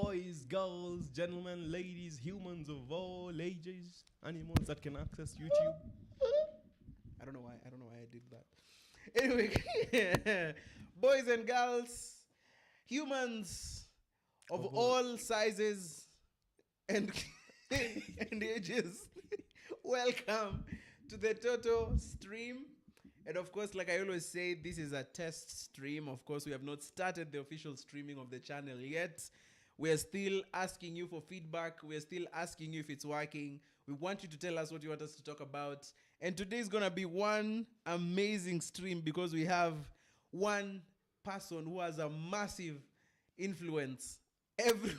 boys, girls, gentlemen, ladies, humans of all ages, animals that can access YouTube. I don't know why I did that. Anyway, boys and girls, humans of all sizes and and ages, welcome to the Mtoto stream. And of course, like I always say, this is a test stream. Of course, we have not started the official streaming of the channel yet. We are still asking you for feedback. We are still asking you if it's working. We want you to tell us what you want us to talk about. And today is going to be one amazing stream because we have one person who has a massive influence everywhere,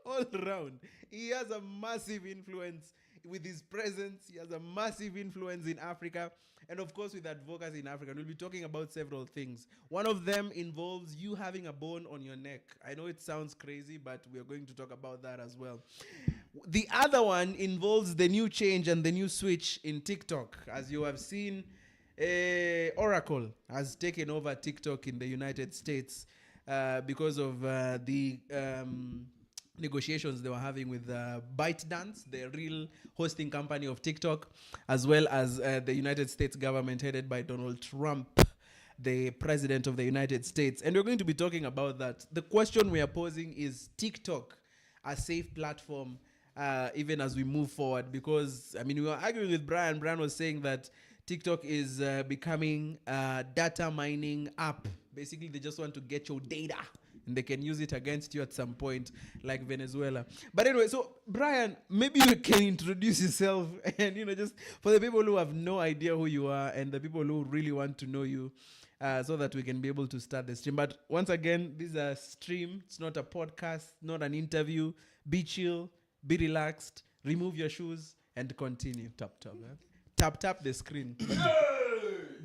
all around. He has a massive influence with his presence. He has a massive influence in Africa. And of course, with advocacy in Africa, we'll be talking about several things. One of them involves you having a bone on your neck. I know it sounds crazy, but we are going to talk about that as well. The other one involves the new change and the new switch in TikTok. As you have seen, Oracle has taken over TikTok in the United States because of the negotiations they were having with ByteDance, the real hosting company of TikTok, as well as the United States government headed by Donald Trump, the president of the United States. And we're going to be talking about that. The question we are posing is TikTok a safe platform even as we move forward? Because, I mean, we were arguing with Brian. Brian was saying that TikTok is becoming a data mining app. Basically, they just want to get your data and they can use it against you at some point, like Venezuela. But anyway, so Brian, maybe you can introduce yourself and, just for the people who have no idea who you are and the people who really want to know you, so that we can be able to start the stream. But once again, this is a stream. It's not a podcast, not an interview. Be chill, be relaxed, remove your shoes, and continue. Tap the screen.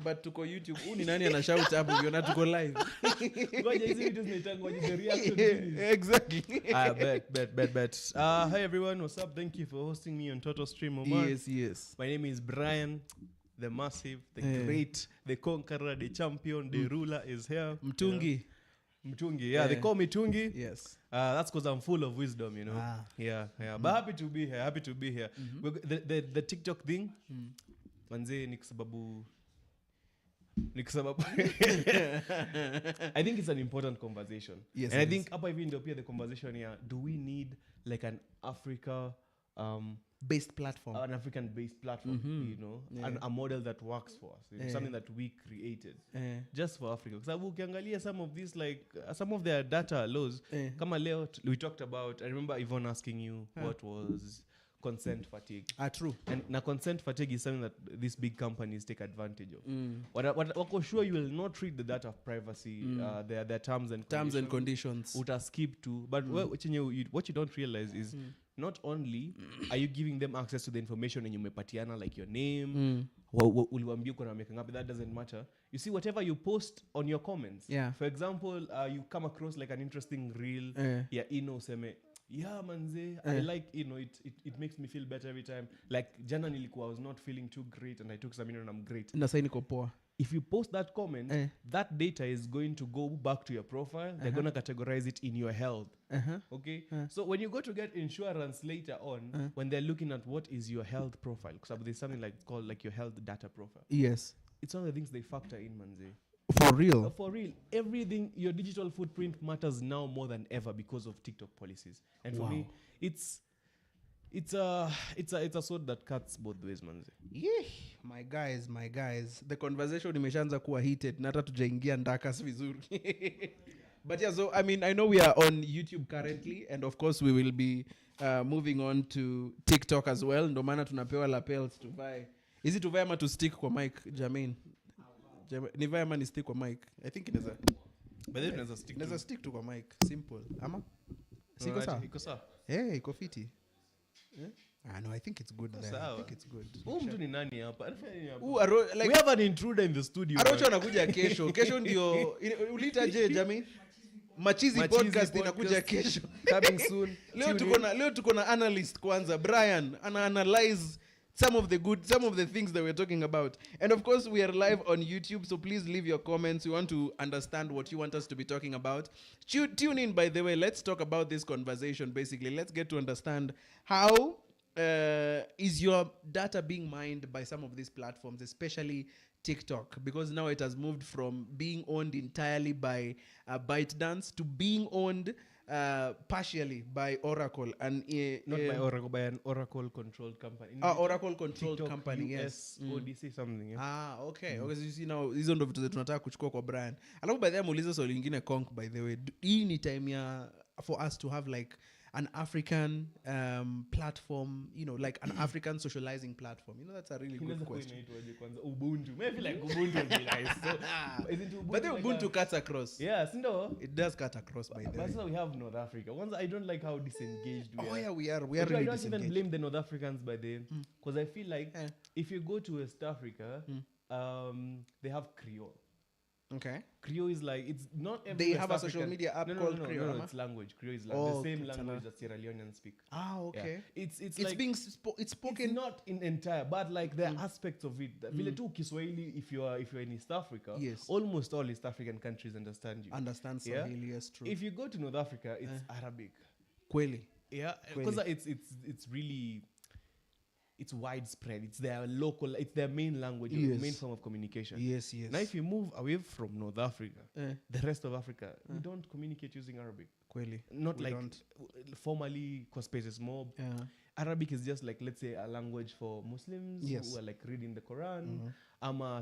But tuko YouTube. Uni nani ana shout hapo ukiona tuko live. Ngoja hizi vitu zinaitangwa the reaction. Exactly. Bet. Hi everyone, what's up? Thank you for hosting me on Mtoto stream, Omar. Yes. My name is Brian, the massive, the great, the conqueror, the champion, the ruler is here. Mtungi. Mtungi, yeah, they call me Tungi. Yes. That's because I'm full of wisdom, Yeah. But happy to be here. The TikTok thing, manze ni kusababu I think it's an important conversation. Yes, and I think hapa hivi ndio pia the conversation here, do we need like an Africa based platform, an African based platform, and a model that works for us, something that we created just for Africa. Because ukiangalia some of these, like some of their data laws, kama leo we talked about, I remember Yvonne asking you what was consent fatigue. True. And na consent fatigue is something that these big companies take advantage of. What sure you will not read the data of privacy, their terms and conditions. Uta skip to, but what you don't realize is not only are you giving them access to the information and you mepatiana, like your name, that doesn't matter. You see, whatever you post on your comments. Yeah. For example, you come across like an interesting reel. Seme, yeah, manze, I like, it makes me feel better every time. Like, jana nilikuwa, I was not feeling too great and I took some and I'm great. If you post that comment, that data is going to go back to your profile. They're going to categorize it in your health. Okay? So when you go to get insurance later on, when they're looking at what is your health profile, because there's something called like your health data profile. Yes. It's one of the things they factor in, manze. For real. For real. Everything, your digital footprint matters now more than ever because of TikTok policies. And for me, it's a sword that cuts both ways, man. Yeah, my guys. The conversation imeshaanza kuwa heated. Nata tujaingia ndakas vizuri. But yeah, so I mean, I know we are on YouTube currently, and of course we will be moving on to TikTok as well. Ndo maana tunapewa lapels to buy. Is it to buy ama to stick kwa mic, Jermaine? Nivae ama ni stick kwa mic? I think inaweza. But then inaweza stick to kwa mic. Simple. Ama? Siko sawa? Iko sawa. Iko fiti. No, I think it's good. I think it's good. Mtu ni nani hapa? We have an intruder in the studio. Arocho anakuja kesho. Kesho ndio ulitaje Jamii? Machizi podcast inakuja kesho. Coming soon. Leo tuko na analyst kwanza. Brian ana analyze some of the things that we're talking about. And of course, we are live on YouTube, so please leave your comments. We want to understand what you want us to be talking about. Tune in, by the way. Let's talk about this conversation. Basically, let's get to understand how is your data being mined by some of these platforms, especially TikTok, because now it has moved from being owned entirely by ByteDance to being owned partially by Oracle, and not by Oracle, by an Oracle controlled company. Oracle controlled TikTok, company, US, yes. ODC something. Yeah. Okay. Okay, so you see now hizo ndo vitu tunataka kuchukua kwa Brian. Alafu by the way muulize swali lingine Konk, by the way. Hii ni time ya for us to have like an African platform, like an African socializing platform. That's a really good question. Ubuntu. Maybe like Ubuntu would be nice. So, isn't Ubuntu but then Ubuntu cuts across. Yes, no. It does cut across, by the way. But so we have North Africa. Once I don't like how disengaged we are. Oh yeah, we are but really I don't disengaged. even blame the North Africans by the because I feel like if you go to West Africa, they have Creole. Okay. Creole is like, it's not every They West have a African. social media app called Creole. No, it's language. Creole is like the same language that Sierra Leoneans speak. Okay. Yeah. It's like being it's spoken. It's not in entire, but like there are aspects of it. Vile tu Kiswahili, if you're in East Africa, yes, almost all East African countries understand you. Understand Swahili, yes, true. If you go to North Africa, it's Arabic. Kweli. Yeah, because it's really, it's widespread. It's their local, it's their main language, main form of communication. Yes. Now, if you move away from North Africa, the rest of Africa, we don't communicate using Arabic. Kweli. Not we like formally, because space is more. Arabic is just like, let's say, a language for Muslims who are like reading the Quran.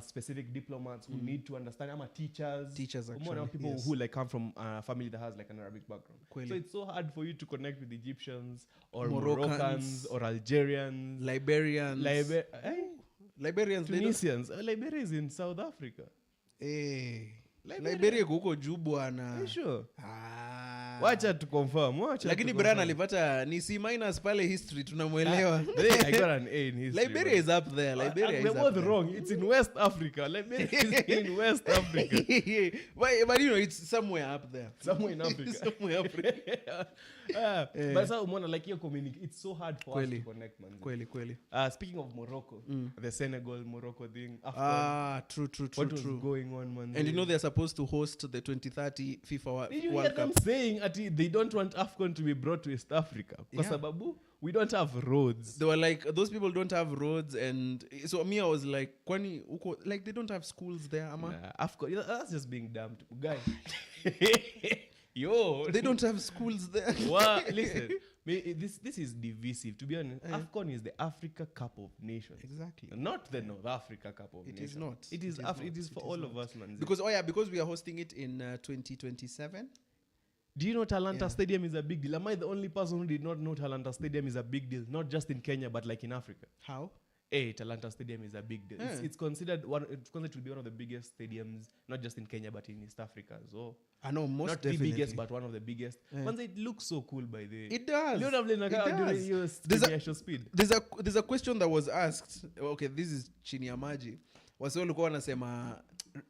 Specific diplomats who need to understand. Teachers. Teachers, actually. More people who like come from a family that has like an Arabic background. Kweli. So it's so hard for you to connect with Egyptians or Moroccans or Algerians. Liberians. Liberians. Tunisians. Liberia is in South Africa. Liberia kuko juu bwana. Sure. Wacha to confirm. Lakini Brian alipata ni C- pale history tunamuelewa. I got an A in history. Liberia is up there. Liberia is up there. They're both wrong. It's in West Africa. Liberia is in West Africa. But it's somewhere up there. Somewhere in Africa. Somewhere Africa. But so like you communicate, it's so hard for us to connect, man. Kweli. Speaking of Morocco, the Senegal Morocco thing. True. What was going on, man? And they're supposed to host the 2030 FIFA World Cup. Did you hear them saying they don't want AFCON to be brought to East Africa? Because we don't have roads. They were like, those people don't have roads, and so I was like, kwani uko, like they don't have schools there, ama? Nah, AFCON, that's just being damn guy. Yo, they don't have schools there. Well, listen, this is divisive. To be honest, AFCON is the Africa Cup of Nations. Exactly. Not the North Africa Cup of Nations. It is not. It is for all of us, man. Because we are hosting it in 2027. Do you know Talanta Stadium is a big deal? Am I the only person who did not know Talanta Stadium is a big deal? Not just in Kenya, but like in Africa. How? Talanta Stadium is a big deal. It's considered to be one of the biggest stadiums, not just in Kenya, but in East Africa. So I know, most not definitely. the biggest, but one of the biggest. Once it looks so cool, by the way. It does. There's a question that was asked. Okay, this is chini ya maji. Wase walikuwa wanasema,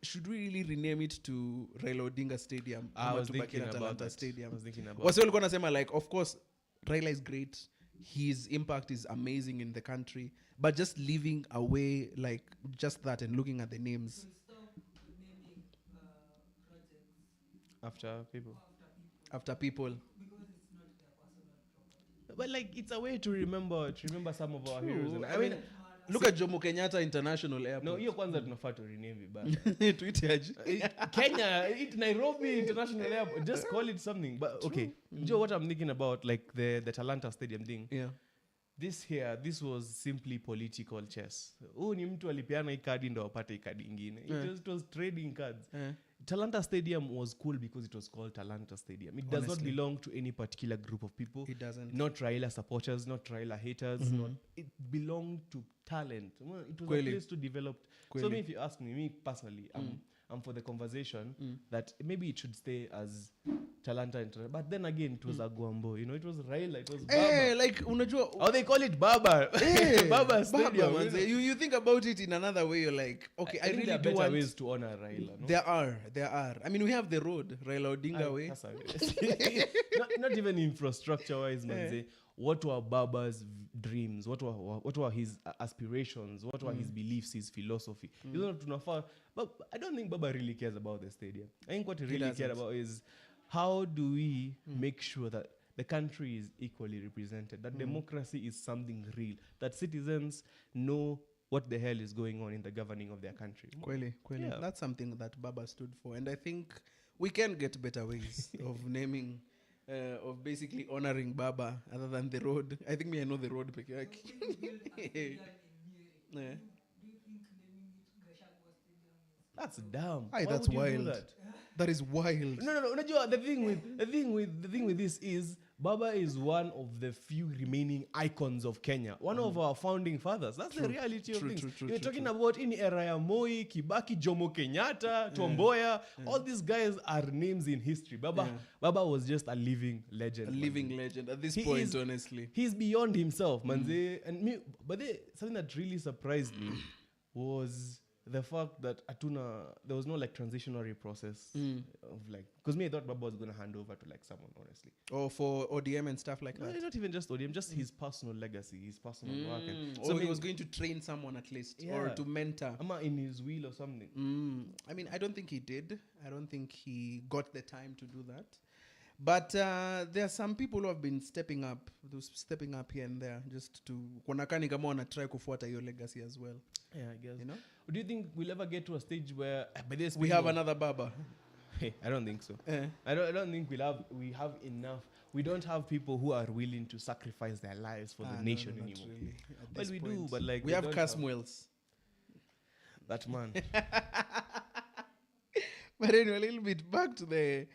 should we really rename it to Raila Odinga Stadium? I was thinking about Talanta Stadium. Wase walikuwa wanasema, like, of course, Raila is great. His impact is amazing in the country. But just leaving away, like, just that and looking at the names. Stop naming projects after people. Because it's not their personal property. But like, it's a way to remember some of our heroes. And, I mean, look at Jomo Kenyatta International Airport. No, hiyo kwanza tunafaa to rename it. Tuite aje. Kenya, Nairobi International Airport. Just call it something. But okay, Joe, what I'm thinking about, like the Talanta Stadium thing. Yeah. This was simply political chess. Ni mtu alipeana hii kadi ndo apate hii kadi ingine. It was trading cards. Talanta Stadium was cool because it was called Talanta Stadium. It does not belong to any particular group of people. It doesn't. Not Raila supporters, not Raila haters. It belonged to talent. It was a place to develop. So if you ask me personally, I'm for the conversation that maybe it should stay as Talanta but then again it was Agwambo, you know, it was Raila, it was Eh, Baba. like unajua Oh, they call it Baba. Baba Stadium. Baba, manze. You think about it in another way, you're like, okay, I think really there are do better want ways to honor Raila, no? There are. I mean, we have the road, Raila Odinga way. That's not even infrastructure wise, man. What were Baba's dreams? What were his aspirations? What were his beliefs, his philosophy? You know, but I don't think Baba really cares about the stadium. I think what he really cared about is how do we make sure that the country is equally represented, that democracy is something real, that citizens know what the hell is going on in the governing of their country. Kweli. Yeah. That's something that Baba stood for. And I think we can get better ways of naming, of basically honoring Baba other than the road. I think I know the road. When you build a stadium in Nyeri, Yeah. do you think naming it Gachagua Stadium is... That's dumb. Aye, Why that's would you do wild. that? That is wild. No. Unajua, the thing with this is Baba is one of the few remaining icons of Kenya. One of our founding fathers. That's the reality of things. You're talking about in era ya Moi, Kibaki, Jomo Kenyatta, Tomboya. All these guys are names in history. Baba was just a living legend. A living legend at this He point, is- honestly. He's beyond himself, manze. And me, but something that really surprised me was the fact that there was no like transitionary process of like, because me I thought Baba was going to hand over to like someone, honestly. Or for ODM and stuff like No, that. not even just ODM, just his personal legacy, his personal work. And So he was going to train someone at least, or Yeah. to mentor. in his will or something. I mean, I don't think he did. I don't think he got the time to do that. But there are some people who have been stepping up here and there, just to wanakani kama wana try kufuata your legacy as well. Yeah, I guess. You know, Do you think we'll ever get to a stage where by this we have another Baba. Hey, I don't think so. Eh. I don't think we have enough. We don't have people who are willing to sacrifice their lives for the nation not anymore. really at Well, this we do, point. but like we they have don't Casmuels. That man. But anyway, a little bit back to the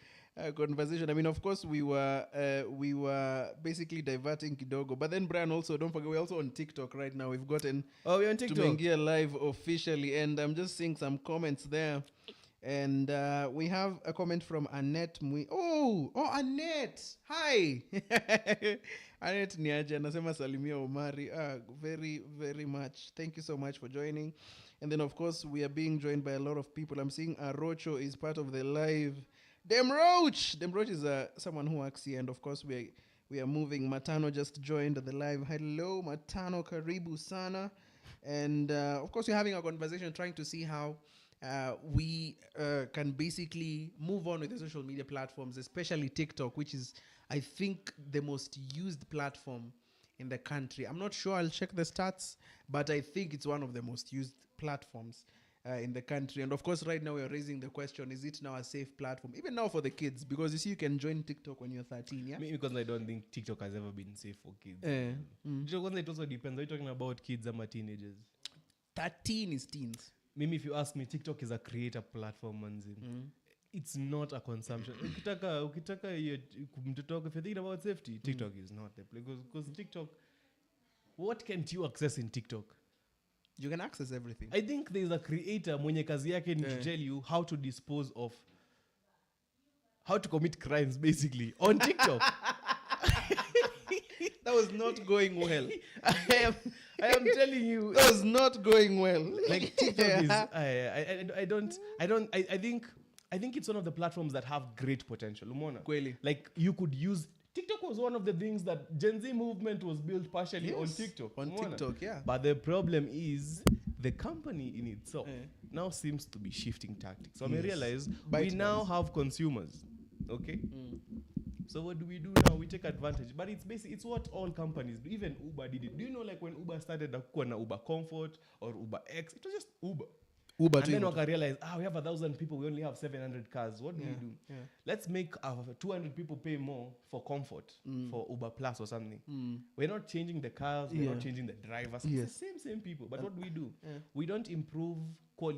conversation. I mean, of course, we were basically diverting kidogo. But then, Brian, also, don't forget, we're also on TikTok right now. We've gotten Oh, we're on TikTok. Tumengia live officially, and I'm just seeing some comments there. And we have a comment from Annette. Oh, Annette. Hi. Annette Niaja. Nasema Salimia Omari. Very, very much. Thank you so much for joining. And then, of course, we are being joined by a lot of people. I'm seeing Rocho is part of the live. Dem Roach is someone who works here. And, of course, we are moving. Matano just joined the live. Hello, Matano. Karibu sana. And, of course, we're having a conversation trying to see how we can basically move on with the social media platforms, especially TikTok, which is, I think, the most used platform in the country. I'm not sure, I'll check the stats, but I think it's one of the most used platforms in the country. And of course, right now we're raising the question, is it now a safe platform? Even now for the kids, because you see, you can join TikTok when you're 13, yeah? Me, because I don't think TikTok has ever been safe for kids. Because it also depends. Are you talking about kids or teenagers? 13 is teens. Maybe if you ask me, TikTok is a creator platform, manzi. It's not a consumption. Ukitaka mtoto wako, if you're thinking about safety, TikTok is not the place. Because TikTok, what can't you access in TikTok? You can access everything. I think there's a creator mwenye kazi yake ni to tell you how to dispose of, how to commit crimes, basically, on TikTok. That was not going well. I am telling you, That was not going well. like TikTok is, I think it's one of the platforms that have great potential. Umona? Kweli. Like you could use, TikTok was one of the things that Gen Z movement was built partially on TikTok. On Umona? TikTok, yeah. But the problem is the company in itself now seems to be shifting tactics. So I realize we now have consumers. Okay? So what do we do now? We take advantage. But it's basically, it's what all companies do. Even Uber did it. Do you know, like when Uber started, na Uber Comfort or Uber X, it was just Uber. And then we realize, we have 1,000 people, we only have 700 cars. What do we do? Yeah. Let's make 200 people pay more for comfort, for Uber Plus or something. We're not changing the cars, we're not changing the drivers. Yes. It's the same people. But what do? We don't improve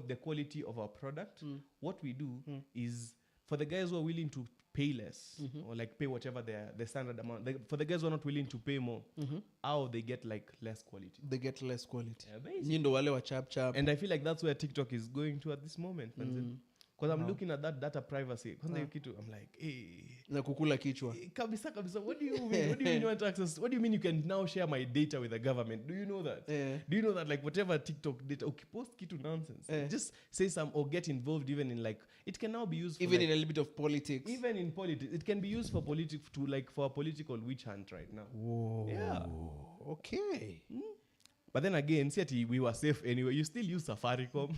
the quality of our product. What we do is, for the guys who are willing to pay less or like pay whatever the standard amount, for the guys who are not willing to pay more, how they get like less quality. They get less quality. Yeah, basically. Wale wa chap chap. And I feel like that's where TikTok is going to at this moment. because I'm looking at that data privacy. Kwanza hiyo kitu I'm like, na kukula kichwa. Kabisa. What do you mean? What do you mean you want access? What do you mean you can now share my data with the government? Do you know that? Do you know that, like, whatever TikTok data, post kitu nonsense. Just say some or get involved even in, like, it can now be used for, even like, in a little bit of politics. Even in politics, it can be used for politics to, like, for a political witch hunt right now. Whoa. Yeah. Okay. But then again, see, we were safe anyway. You still use Safaricom.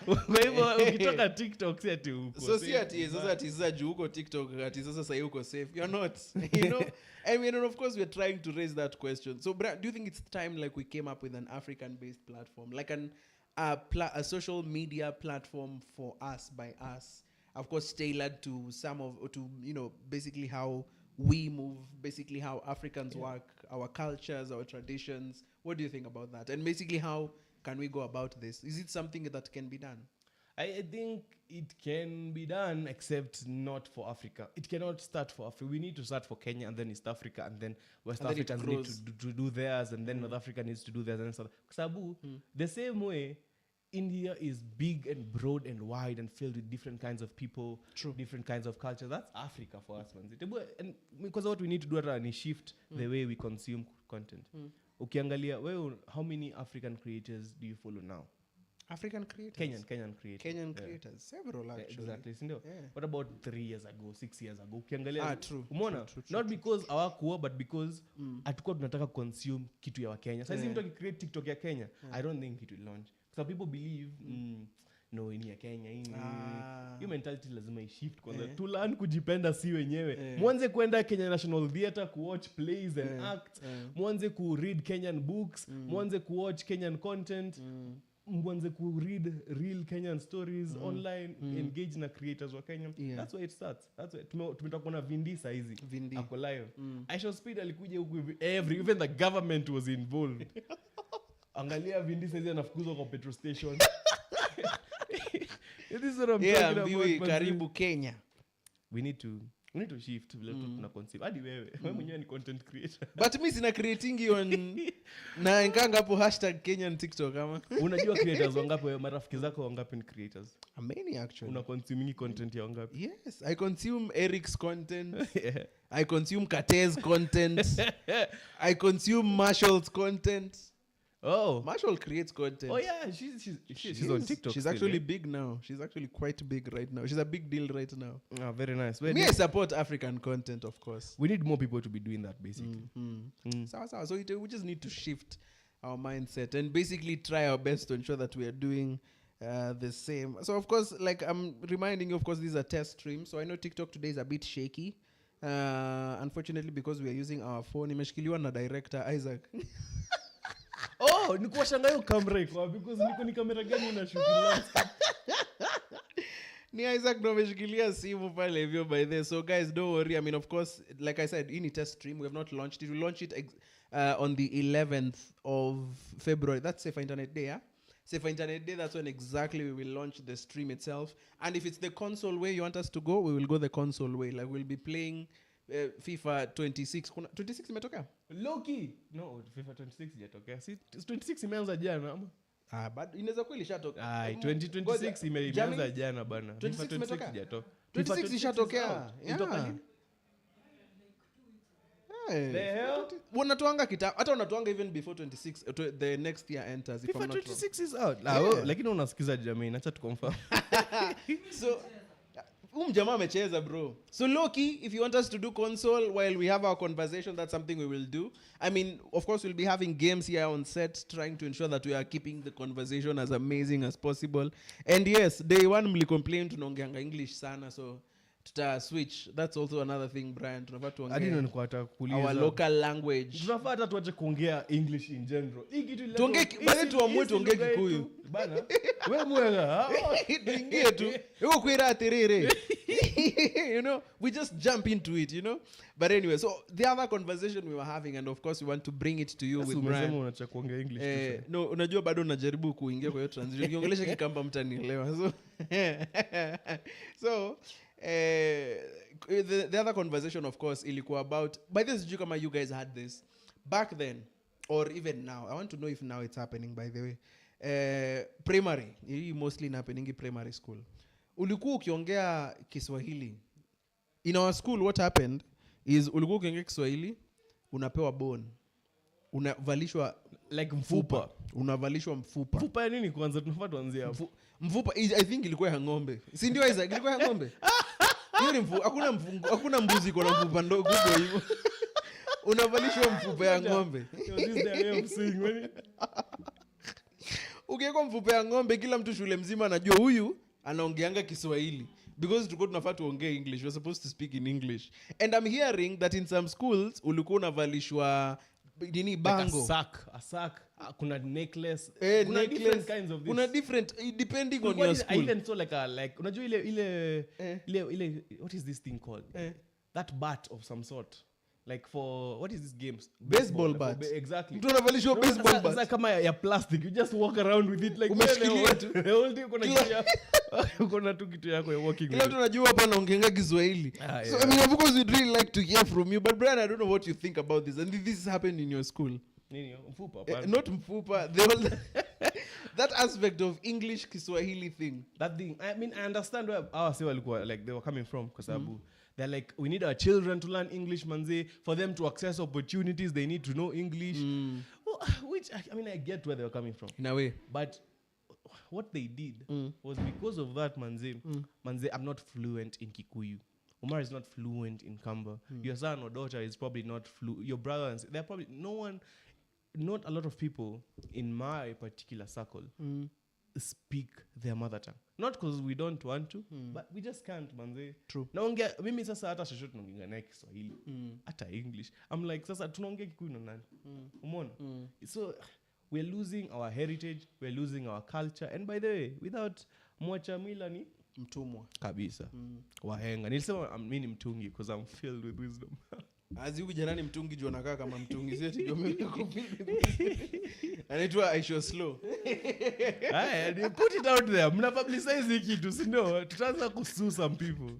Ukitoka TikTok, see ati uko so safe. see ati sasa ati sasa juu uko TikTok ati sasa sasa uko safe. You're not. You know. I mean, and of course we're trying to raise that question. So do you think it's time, like, we came up with an African-based platform, like a social media platform for us, by us, of course tailored to basically how we move, basically how Africans work, our cultures, our traditions. What do you think about that? And basically, how can we go about this? Is it something that can be done? I think it can be done, except not for Africa. It cannot start for Africa. We need to start for Kenya and then East Africa, and then West Africans need to do theirs, and then North Africa needs to do theirs, and South. Sabu, the same way, India is big and broad and wide and filled with different kinds of people, different kinds of culture. That's Africa for us, man. And because what we need to do is shift the way we consume content. Ukiangalia, how many African creators do you follow now? African creators? Kenyan creators. Kenyan creators. Several, actually. Exactly. Yeah. What about 3 years ago, 6 years ago? Ukiangalia, true. Not because hawakuwa, but because hatukuwa tunataka consume kitu ya Kenya. Sasa hivi mtu akicreate TikTok ya Kenya, I don't think it will launch. So people believe, no, ini ya Kenya, ini. Hiyo mentality lazima ishift kwanza. To learn kujipenda si wenyewe. Mwanze kwenda Kenya National Theatre kuwatch plays and acts. Mwanze ku read Kenyan books. Mwanze kuwatch Kenyan content. Mwanze ku read real Kenyan stories online. Engage na creators wa Kenya. That's where it starts. That's where tumetoka kuona Vindi saa hizi. Ako live. Aisha Speed alikuja huku even the government was involved. Angalia Vindi saizi anafukuzwa kwa petrol station. This is what I'm talking about. Karibu Kenya. We need to shift na concept. Hadi wewe mwenyewe ni content creator. But mimi sina creating on na inganga hapo #Kenyan TikTok ama. Unajua creators wangapi wewe, marafiki zako wangapi ni creators? Many, actually. Una consuming content ya wangapi? Yes, I consume Eric's content. I consume Kate's content. I consume Marshall's content. Oh, Marshall creates content. Oh yeah, she's on TikTok. She's actually big now. She's actually quite big right now. She's a big deal right now. Oh, very nice. I support African content, of course. We need more people to be doing that, basically. So we just need to shift our mindset and basically try our best to ensure that we are doing the same. So of course, like I'm reminding you, of course, these are test streams. So I know TikTok today is a bit shaky. Unfortunately, because we are using our phone. Imeshikiliwa na director Isaac. Oh, nikuwa shanga hiyo kamera iko because ni kamera gani unashoot landscape? Ni Isaac ndo ameshikilia simu pale hivyo by there. So guys, don't worry. I mean, of course, like I said, in test stream, we have not launched it. We launch it on the 11th of February. That's Safer Internet Day, yeah? Safer Internet Day, that's when exactly we will launch the stream itself. And if it's the console way you want us to go, we will go the console way. Like we'll be playing FIFA 26. 26 imetoka? Loki. No, FIFA 26 hajatokea. Si 26 imeanza jana ama? But inaweza kweli ishatoka. 2026 imeanza jana bana. FIFA 26 hajatoka. 26 ishatokea. Yeah. The hell? Unatuanga hata unatuanga even before 26 the next year enters if FIFA I'm not 26 is out. Lakini unasikiza jamii, acha tu confirm. So jamaa amecheza bro. So Loki, if you want us to do console while we have our conversation, that's something we will do. I mean, of course we'll be having games here on set, trying to ensure that we are keeping the conversation as amazing as possible. And yes, day one mli complain tunaongeanga English sana, so tuta switch. That's also another thing, Brian. Tunafaa tuongee our local language. Tunafaa hata tuache kuongea English in general. Basi tuamue tuongee Kikuyu. Bana. Wewe mwega. Tuingie tu. Yuko kwira atirire. You know, we just jump into it, you know. But anyway, so the other conversation we were having, and of course we want to bring it to you with Brian. Unaacha kuongea English. No, unajua bado najaribu kuingia kwa hiyo transition. Ukiongelesha Kikamba mtanielewa. So the other conversation, of course, ilikuwa about, by this sijui kama you guys had this back then or even now. I want to know if now it's happening, by the way. primary, hii mostly happening primary school, ulikuwa ukiongea Kiswahili in our school. What happened is ulikuwa ukiongea Kiswahili unapewa bone, unavalishwa like mfupa, unavalishwa mfupa. Mfupa ya nini kwanza? Tunafaa tuanzie hapo. Mfupa I think ilikuwa ya ng'ombe, si ndio? Isaac, ilikuwa ya ng'ombe. Hiyo ni hakuna mbuzi kwa mfupa ndogo hivyo. Unavalishwa mfupa ya ng'ombe. Ukiwekwa mfupa ya ng'ombe, kila mtu shule mzima anajua huyu anaongeanga Kiswahili, because tulikuwa tunafaa tuongee English. We're supposed to speak in English. And I'm hearing that in some schools ulikuwa unavalishwa nini, bango, like a sack, kuna necklace, kuna necklace, different kinds of this. Kuna different depending on your school. I even saw like unajua ile what is this thing called? That bat of some sort. Like for what is this games? Baseball bat. Exactly. Mtu anavalishwa baseball bat. Sasa kama ya plastic, you just walk around with it like umeshikilia tu. The whole thing kuna tu kitu yako ya walking. Kila mtu anajua hapa anaongeanga Kiswahili. So I mean, of course we'd really like to hear from you, but Brian, I don't know what you think about this, and this happened in your school. Nini mfupa? Not mfupa, that aspect of English Kiswahili thing. That thing, I mean, I understand where our say walikuwa like they were coming from, kwa sababu they're like, we need our children to learn English, manze. For them to access opportunities, they need to know English. Well, which, I mean, I get where they were coming from. In a way. But what they did was because of that, manze, I'm not fluent in Kikuyu. Umar is not fluent in Kamba. Your son or daughter is probably not fluent. Your brother, they're probably, not a lot of people in my particular circle speak their mother tongue. Not because we don't want to, but we just can't, manze. True. Naongea mimi sasa hata shosho tunaongea naye Kiswahili, hata English. I'm like sasa tunaongea Kikuyu na nani? Umeona? So we're losing our heritage, we're losing our culture, and by the way, without mwacha mila ni mtumwa kabisa. Wahenga. Nilisema mimi ni mtungi because I'm filled with wisdom. Aziu janani mtungi juu anakaa kama mtungi, sio anaitwa Aisha Slow. You put it out there. Mna publicize kitu, si ndio? Tutaanza kusue some people.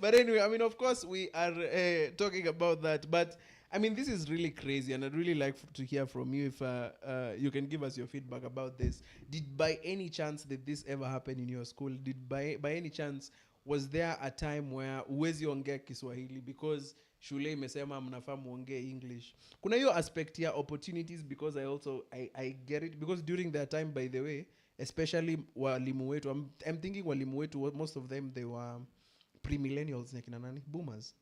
But anyway, I mean, of course we are talking about that, but I mean, this is really crazy, and I'd really like to hear from you if you can give us your feedback about this. Did by any chance did this ever happen in your school? Did by any chance was there a time where uwezi ongea Kiswahili because shule imesema mnafaa muongee English? Kuna hiyo aspect ya opportunities, because I get it, because during their time, by the way, especially walimu wetu, I'm thinking walimu wetu, most of them they were pre-millennials, nekina nani? Boomers.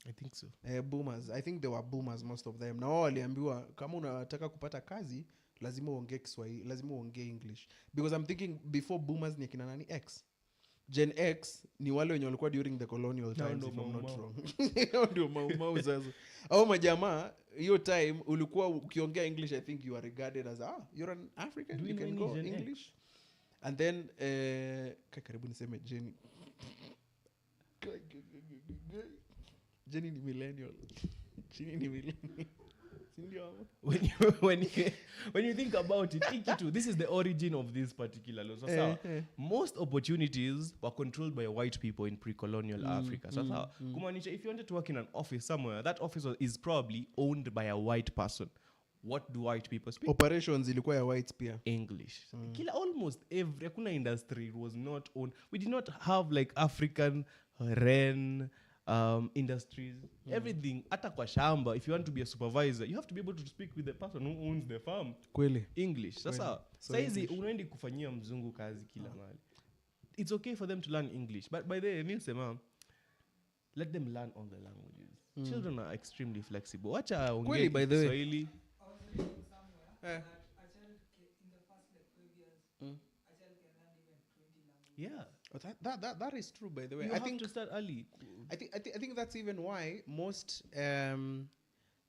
I think so. Boomers. I think they were boomers, most of them. Na wao waliambiwa kama unataka kupata kazi lazima uongee Kiswahili, lazima uongee English. Because I'm thinking before boomers ni kina nani? X. Gen X ni wale wenye walikuwa during the colonial times, if I'm not wrong. Ndio mau sasa. Au majamaa hiyo time ulikuwa ukiongea English, I think you are regarded as you're an African, you can go English. And then karibu niseme Jenny. Jenny ni millennial. When you think about it, this is the origin of this particular law. So most opportunities were controlled by white people in pre-colonial Africa. So kumanisha, if you wanted to work in an office somewhere, that office is probably owned by a white person. What do white people speak? Operations ilikuwa ya whites pia. English. Kila almost every kuna industry was not owned. We did not have like African Ren industries, everything. Hata kwa shamba, if you want to be a supervisor, you have to be able to speak with the person who owns the farm. Kweli. English. Sasa saizi unaendi kufanyia mzungu kazi kila mahali. It's okay for them to learn English, but by the way, mimi sema let them learn all the languages. Children are extremely flexible. Wacha ongea Kiswahili. Yeah. That is true, by the way. I think to start early. I think that's even why most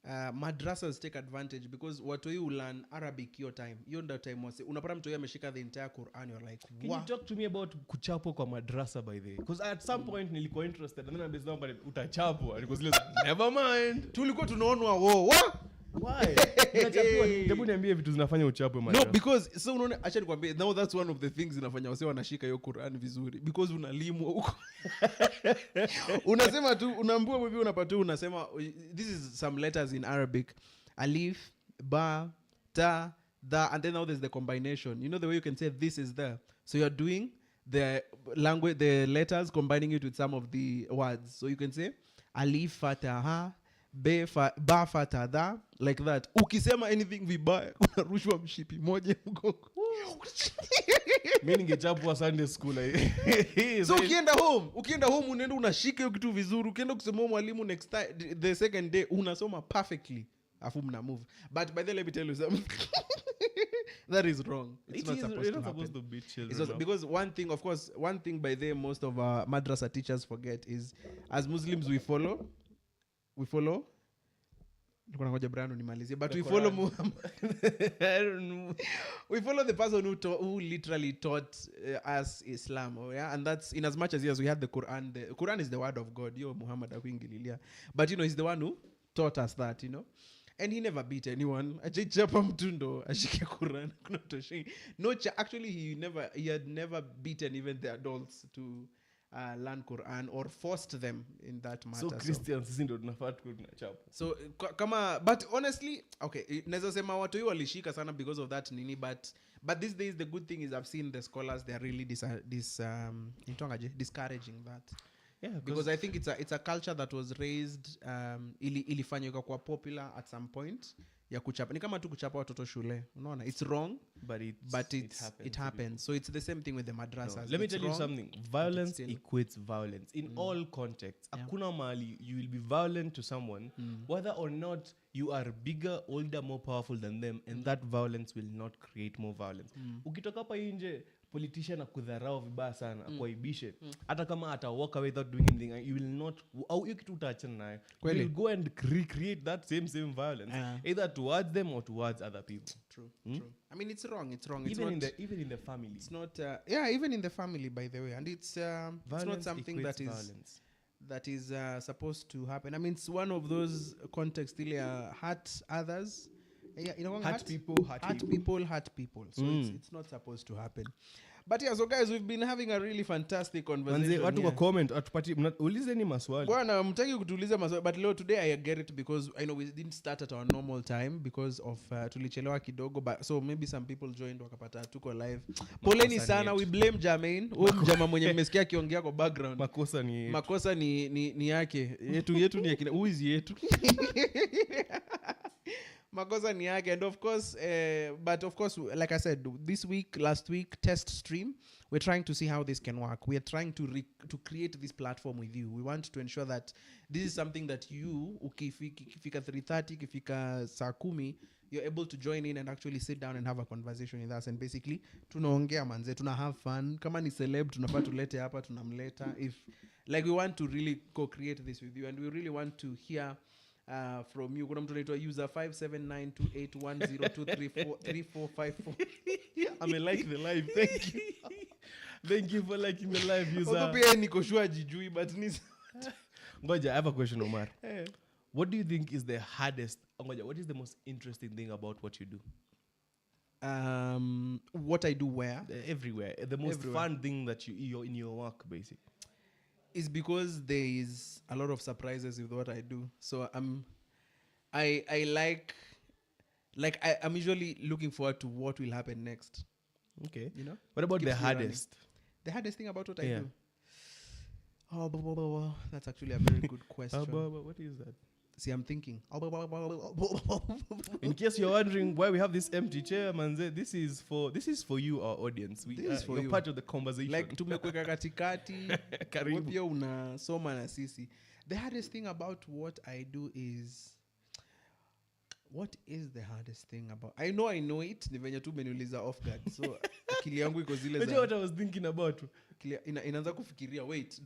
madrasas take advantage, because watu you learn Arabic your time. You know time was unapata mtu ameshika the entire Quran, you're like, can you talk to me about kuchapo kwa madrasa, by the way? Because at some point nilikuwa interested, and then I was like, utachapwa. And it was like, never mind. Tulikuwa tunaonwa why? Hebu niambie vitu zinafanya uchapwe madrasa. No, because so unaona, acha nikwambie, now that's one of the things zinafanya wase wanashika hiyo Quran vizuri, because unalimwa huko. Unasema tu, unaambiwa wewe unapata unasema this is some letters in Arabic: alif, ba, ta, the, and then now there's the combination. You know the way you can say this is the. So you're doing the language, the letters, combining it with some of the words. So you can say alif fataha, ba fatada, like that. Ukisema anything vibaya, unarushwa mshipi moja mgongo. Mimi ningechapwa Sunday school. So ukienda home unaenda unashika hiyo kitu vizuri. Ukienda kusema mwalimu next time, the second day unasoma perfectly. Afu mna move. But by the way, let me tell you something. That is wrong. It's not supposed to be children. Because one thing by the most of our madrasa teachers forget is, as Muslims we follow but we follow Muhammad. We follow the person who literally taught us Islam. Oh, yeah? And that's in as much as yes, we had the Quran. The Quran is the word of God. Yo, Muhammad akuingililia. But he's the one who taught us that, And he never beat anyone. Ajichapa mtundo ashike Quran. Actually he had never beaten even the adults to learn Quran or forced them in that matter. So Christians sisi ndio tunafaa tunachapa. So kama, but honestly, okay, naweza sema watu walishika sana because of that nini, but these days the good thing is I've seen the scholars, they are really discouraging that. Yeah, because I think it's a culture that was raised ilifanyika kwa popular at some point ya kuchapa. Ni kama tu kuchapa watoto shule. Unaona? It's wrong, but it happens. So it's the same thing with the madrasas. No. Let me tell you something. Violence equates violence in all contexts. Hakuna mahali you will be violent to someone whether or not you are bigger, older, more powerful than them, and that violence will not create more violence. Ukitoka hapa nje politician akudharau vibaya sana akuaibishe hata kama ata walk away without doing anything, you will not, au hiyo kitu utaachana nayo, you will go and recreate that same violence either towards them or towards other people. True. I mean, it's wrong. Even in the family, it's not even in the family, by the way, and it's not something that is supposed to happen. I mean, it's one of those contexts really hurt others. Hurt people. So it's not supposed to happen. But yeah, so guys, we've been having a really fantastic conversation. Watu kwa comment atupati ulize ni maswali. Bwana mtaki kutuuliza maswali, but leo today I get it because I know we didn't start at our normal time because of tulichelewa kidogo, but so maybe some people joined wakapata tuko live. Poleni sana, we blame Jermaine. Mjama mwenye mmesikia akiongea kwa background. Makosa ni yake. Yetu ni yake. Uizi yetu. Makosa ni yake. And of course, but of course, like I said, last week, test stream, we're trying to see how this can work. We are trying to create this platform with you. We want to ensure that this is something that you, ukifika 3:30, ukifika saa 10, you're able to join in and actually sit down and have a conversation with us. And basically, tunaongea manze, tuna have fun. Kama ni celeb, tunafaa tulete hapa, tunamleta. We want to really co-create this with you. And we really want to hear from you. Kuna mtu anaitwa user 579281023343454. I like the live. Thank you. Thank you for liking the live, user. Ogo pia niko sure jijui, but Ngoja, I have a question, Omar. What do you think is the hardest? What is the most interesting thing about what you do? What I do where? Everywhere. The most fun thing that you're in your work, basically. Is because there is a lot of surprises with what I do. So I'm usually looking forward to what will happen next. Okay. What about the hardest? The hardest thing about what I do? Oh, that's actually a very good question. What is that? See, I'm thinking. In case you're wondering why we have this empty chair, manze, this is for you, our audience. You're part of the conversation. Like tumekuweka katikati, pia unasoma na sisi. The hardest thing about what I do is, what is the hardest thing about? I know it. Ni venye tu umeniuliza off guard. So akili yangu iko zile za. What I was thinking about. Inaanza kufikiria, wait.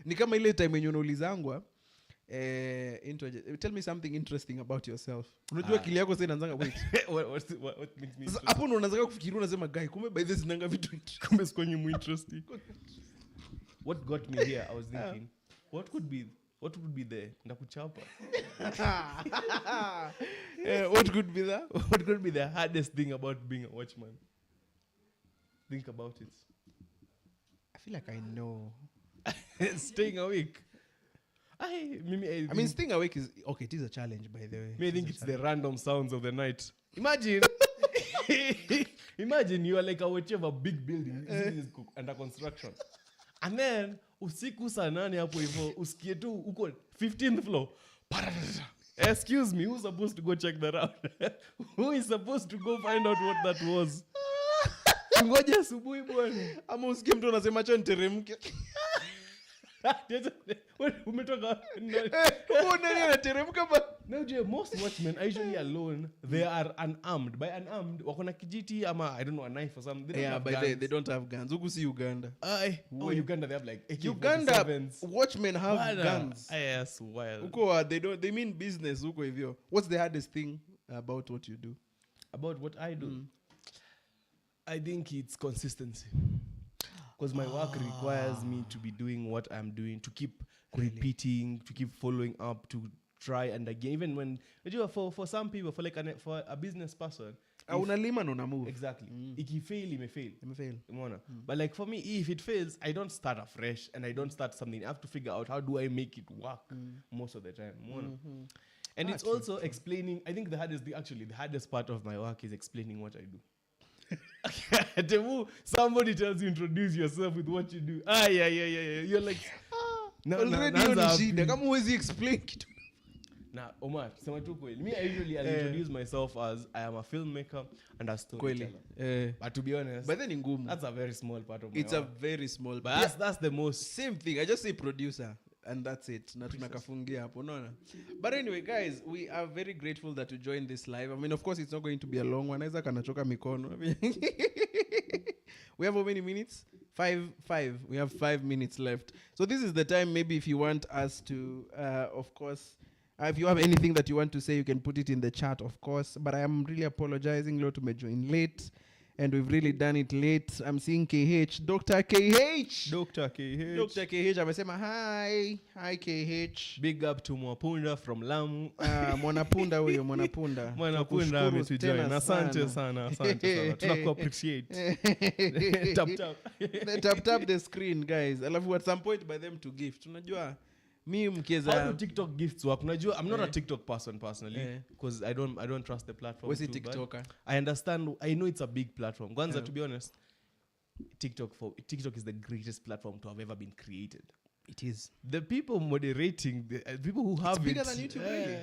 Ni kama ile time yenye unaulizangwa. Tell me something interesting about yourself. Unajua akili yako sasa inaanza wait. What makes me interesting? Hapo unaanza kufikiria, unasema guy, kumbe by this nanga vitu kumbe sikonyi mu interesting. What got me here, I was thinking, what would be the ndakuchapa? What could be that? What could be the hardest thing about being a watchman? Think about it. I feel like I know. Staying awake. I mean, staying awake is okay. It is a challenge, by the way. I think it's the random sounds of the night. Imagine Imagine you are like a watcher of a big building is under construction. And then usiku saa 8 hapo hivyo usikie tu uko 15th floor. Excuse me, who's supposed to go check that out? Who is supposed to go find out what that was? Ngoja asubuhi bwana. Ama usikie mtu anasema acha niteremke. Umetoka nani anateremka ba? Now most watchmen are usually alone. They are unarmed. By unarmed wako na kijiti ama I don't know, a knife or something. They don't have guns. Huku si Uganda. Uganda they have like AK-47s. Uganda watchmen have guns. Yes, wild. Huko they mean business huko hivyo. What's the hardest thing about what you do? About what I do? I think it's consistency. Because my work requires me to be doing what I'm doing, to keep repeating, to keep following up, to try and again. Even when for some people, for a business person, unalima na move. Exactly. Ikifail, imefail. Umeona? Mm. But like for me, if it fails, I don't start afresh and I don't start something. I have to figure out how do I make it work most of the time. Umeona? And it's also explaining. I think the hardest part of my work is explaining what I do. Somebody tells you introduce yourself with what you do. Yeah. You're like, already kama huwezi explain kitu. Nah, Omar, sema tu kweli. Me, I usually introduce myself as I am a filmmaker and a storyteller. But to be honest, but then ngumu. That's a very small part of my It's work. a very small part. But that's the most. Same thing. I just say producer. And that's it. Na tunakafungia hapo. No. But anyway, guys, we are very grateful that you joined this live. I mean, of course, it's not going to be a long one. Isaac anachoka mikono. We have how many minutes? 5. We have 5 minutes left. So this is the time, maybe if you want us to, of course, if you have anything that you want to say, you can put it in the chat, of course. But I am really apologizing. Lord, to join late. And we've really done it late. I'm seeing KH. Dr. KH. Amesema hi. Hi, KH. Big up to Mwapunda from Lamu. Mwanapunda huyo, Mwanapunda. Mwanapunda ametujoin. Asante sana. Tunaku appreciate. Tap the screen, guys. Alafu at some point by them to gift. Unajua how do TikTok gifts work? I'm not a TikTok person personally because I don't trust the platform. What's it TikToker? I understand. I know it's a big platform. Kwanza, to be honest, TikTok is the greatest platform to have ever been created. It is. The people moderating, the people who have it's bigger than YouTube, really.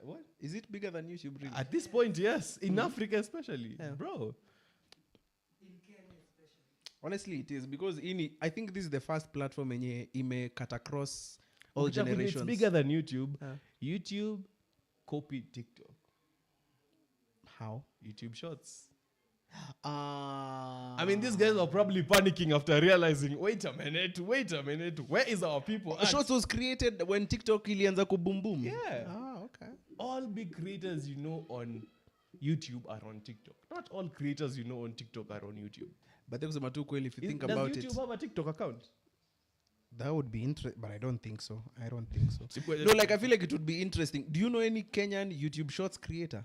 What? Is it bigger than YouTube, really? At this point, yes. In Africa especially. Bro. Honestly, it is because I think this is the first platform ime cut across all generations. It's bigger than YouTube. YouTube copied TikTok. How? YouTube Shorts. I mean, these guys are probably panicking after realizing, wait a minute, where is our people at? Shorts was created when TikTok ilianza ku boom boom. Yeah. Okay. All big creators you know on YouTube are on TikTok. Not all creators you know on TikTok are on YouTube. But if you think about it. Does YouTube have a TikTok account? That would be interesting, but I don't think so. No, like I feel like it would be interesting. Do you know any Kenyan YouTube Shorts creator?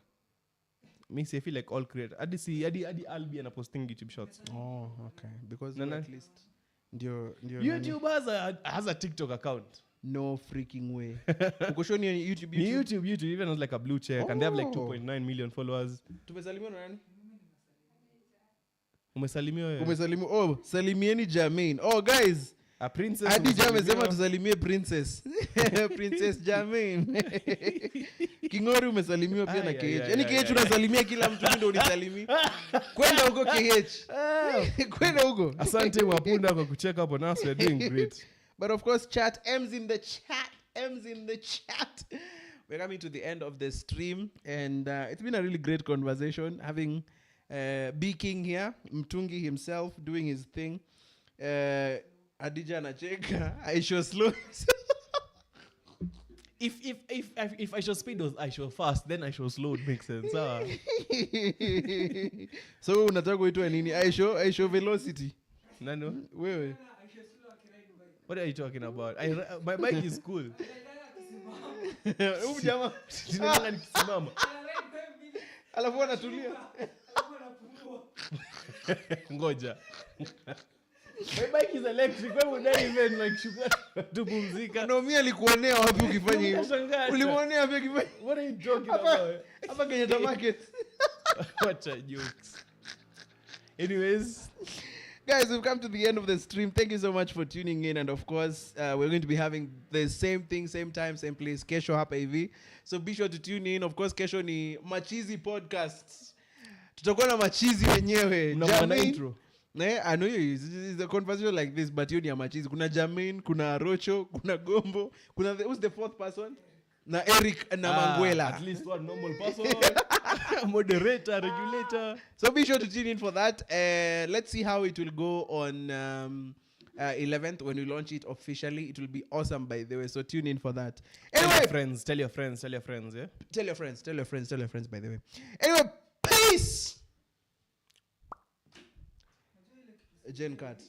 Me say I feel like all creators. Adi Albi and posting YouTube Shorts. Oh, okay. Because at least YouTube has a TikTok account. No freaking way. Ukoshoni YouTube even has like a blue check and they have like 2.9 million followers. Tumesalimiwa na nani? Umesalimiwa. Oh, salimieni Jermaine. Oh, guys. A princess. Adi amesema tusalimie princess. Princess Jermaine. Kingori umesalimiwa pia na KH. Yaani KH unasalimia kila mtu ndio unisalimie. Kwenda huko KH. Kwenda huko. Asante Mwapunda kwa kucheck up on us. We're doing great. But of course, chat. M's in the chat. We're coming to the end of the stream. And it's been a really great conversation. Having B King here. Mtungi himself doing his thing. Adija anacheka. I show slow. If I show speed or I show fast, then I show slow, it makes sense. So unataka kuitwa nini? I show velocity. Nano? Wewe. What are you talking about? My bike is cool. Jamaa Tinanga nikisimama. Alafu anatulia. Ngoja. My bike is electric. Why would I even like tupumzika? No, mimi alikuonea wapi ukifanya hivyo? Ulimuonea wapi ukifanya? What are you talking about? Hapa Kenyatta Market. What a jokes. Anyways, guys, we've come to the end of the stream. Thank you so much for tuning in. And of course, we're going to be having the same thing, same time, same place. Kesho hapa hivi. So be sure to tune in. Of course, kesho ni Machizi Podcasts. Tutakuwa na machizi wenyewe. intro. I know it's a conversation like this, but you ni ya machizi. Kuna Jamin, kuna Rocho, kuna Gombo, kuna who's the fourth person? Na Eric na Manguela. At least one normal person. Moderator, regulator. So be sure to tune in for that. Let's see how it will go on 11th when we launch it officially. It will be awesome, by the way. So tune in for that. Anyway, tell your friends, yeah? Tell your friends, by the way. Anyway, peace! Jen Cat.